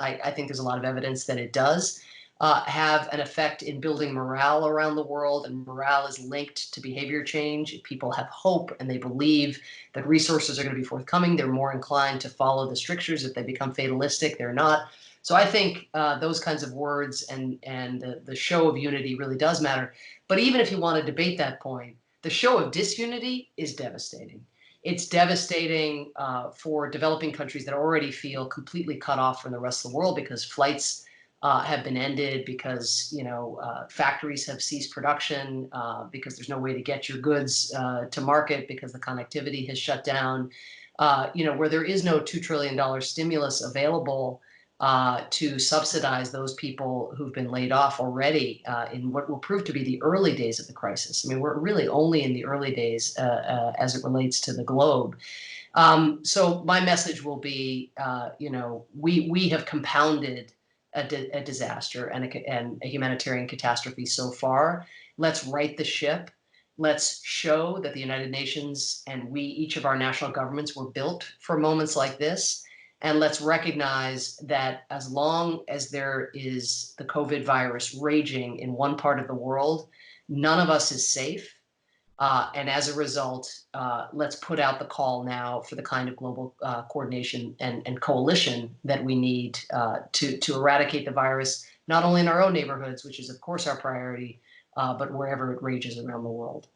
I think there's a lot of evidence that it does have an effect in building morale around the world, and morale is linked to behavior change. If people have hope and they believe that resources are going to be forthcoming, they're more inclined to follow the strictures. If they become fatalistic, they're not. So I think those kinds of words and the show of unity really does matter. But even if you want to debate that point, the show of disunity is devastating. It's devastating for developing countries that already feel completely cut off from the rest of the world because flights have been ended, because factories have ceased production, because there's no way to get your goods to market because the connectivity has shut down. Where there is no $2 trillion stimulus available to subsidize those people who've been laid off already in what will prove to be the early days of the crisis. I mean, we're really only in the early days as it relates to the globe. So my message will be, we have compounded a disaster and a humanitarian catastrophe so far. Let's right the ship. Let's show that the United Nations and each of our national governments were built for moments like this. And let's recognize that as long as there is the COVID virus raging in one part of the world, none of us is safe. And as a result, let's put out the call now for the kind of global coordination and coalition that we need to eradicate the virus, not only in our own neighborhoods, which is, of course, our priority, but wherever it rages around the world.